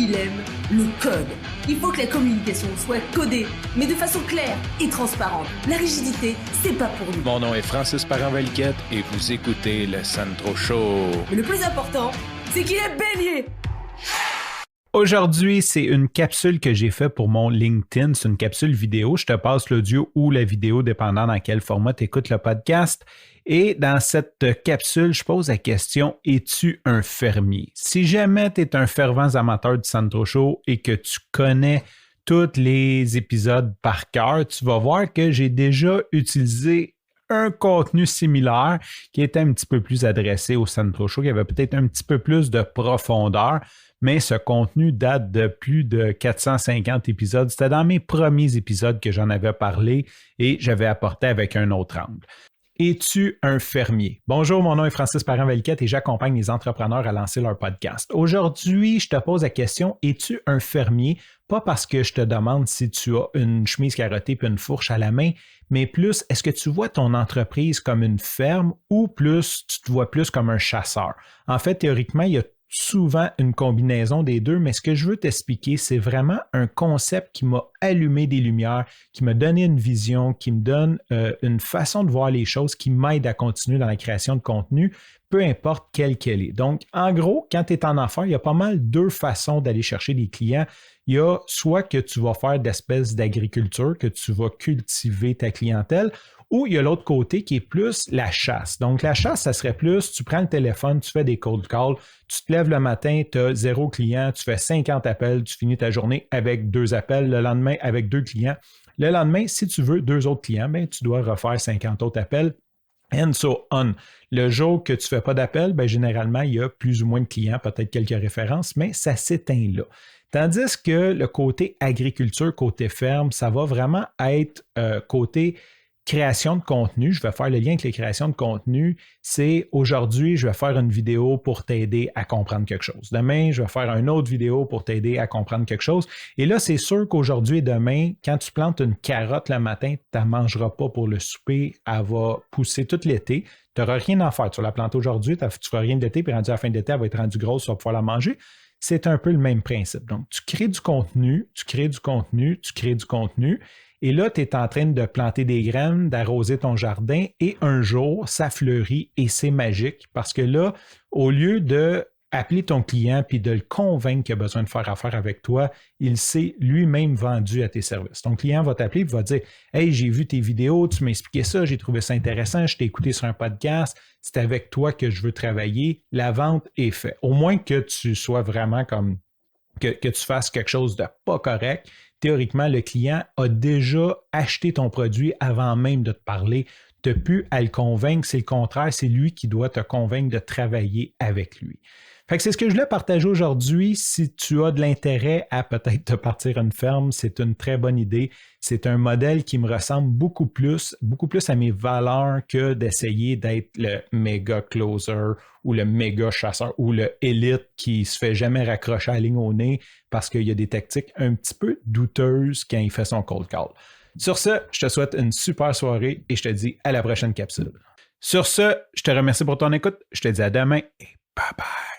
il aime le code. Il faut que la communication soit codée, mais de façon claire et transparente. La rigidité, c'est pas pour nous. Mon nom est Francis Parent-Valquette et vous écoutez le Sandro Show. Mais le plus important, c'est qu'il est bélier. Aujourd'hui, c'est une capsule que j'ai faite pour mon LinkedIn. C'est une capsule vidéo. Je te passe l'audio ou la vidéo, dépendant dans quel format tu écoutes le podcast. Et dans cette capsule, je pose la question, es-tu un fermier? Si jamais tu es un fervent amateur du Sandro Show et que tu connais tous les épisodes par cœur, tu vas voir que j'ai déjà utilisé un contenu similaire qui était un petit peu plus adressé au Sandro Show, qui avait peut-être un petit peu plus de profondeur, mais ce contenu date de plus de 450 épisodes. C'était dans mes premiers épisodes que j'en avais parlé et j'avais apporté avec un autre angle. Es-tu un fermier? Bonjour, mon nom est Francis Parent-Valquette et j'accompagne les entrepreneurs à lancer leur podcast. Aujourd'hui, je te pose la question, es-tu un fermier? Pas parce que je te demande si tu as une chemise carottée et une fourche à la main, mais plus, est-ce que tu vois ton entreprise comme une ferme ou plus, tu te vois plus comme un chasseur? En fait, théoriquement, il y a souvent une combinaison des deux, mais ce que je veux t'expliquer, c'est vraiment un concept qui m'a allumé des lumières, qui m'a donné une vision, qui me donne une façon de voir les choses, qui m'aide à continuer dans la création de contenu, peu importe quelle qu'elle est. Donc, en gros, quand tu es en affaires, il y a pas mal deux façons d'aller chercher des clients. Il y a soit que tu vas faire d'espèces d'agriculture, que tu vas cultiver ta clientèle, ou il y a l'autre côté qui est plus la chasse. Donc, la chasse, ça serait plus, tu prends le téléphone, tu fais des cold calls, tu te lèves le matin, tu as 0 client, tu fais 50 appels, tu finis ta journée avec 2 appels, le lendemain avec 2 clients. Le lendemain, si tu veux 2 autres clients, bien, tu dois refaire 50 autres appels. And so on. Le jour que tu ne fais pas d'appel, bien, généralement, il y a plus ou moins de clients, peut-être quelques références, mais ça s'éteint là. Tandis que le côté agriculture, côté ferme, ça va vraiment être côté création de contenu. Je vais faire le lien avec les créations de contenu. C'est aujourd'hui, je vais faire une vidéo pour t'aider à comprendre quelque chose. Demain, je vais faire une autre vidéo pour t'aider à comprendre quelque chose. Et là, c'est sûr qu'aujourd'hui et demain, quand tu plantes une carotte le matin, tu ne la mangeras pas pour le souper. Elle va pousser tout l'été. Tu n'auras rien à faire. Tu vas la planter aujourd'hui, tu ne feras rien de l'été, puis rendu à la fin de l'été, elle va être rendue grosse, tu vas pouvoir la manger. C'est un peu le même principe. Donc, tu crées du contenu, tu crées du contenu, tu crées du contenu. Et là, tu es en train de planter des graines, d'arroser ton jardin et un jour, ça fleurit et c'est magique parce que là, au lieu de appeler ton client puis de le convaincre qu'il a besoin de faire affaire avec toi, il s'est lui-même vendu à tes services. Ton client va t'appeler et va dire « Hey, j'ai vu tes vidéos, tu m'as expliqué ça, j'ai trouvé ça intéressant, je t'ai écouté sur un podcast, c'est avec toi que je veux travailler. » La vente est faite. Au moins que tu sois vraiment comme que tu fasses quelque chose de pas correct. Théoriquement, le client a déjà acheté ton produit avant même de te parler. Tu n'as plus à le convaincre, c'est le contraire, c'est lui qui doit te convaincre de travailler avec lui. Fait que c'est ce que je voulais partager aujourd'hui. Si tu as de l'intérêt à peut-être te partir une ferme, c'est une très bonne idée. C'est un modèle qui me ressemble beaucoup plus à mes valeurs que d'essayer d'être le méga closer ou le méga chasseur ou le élite qui se fait jamais raccrocher à la ligne au nez parce qu'il y a des tactiques un petit peu douteuses quand il fait son cold call. Sur ce, je te souhaite une super soirée et je te dis à la prochaine capsule. Sur ce, je te remercie pour ton écoute. Je te dis à demain et bye bye.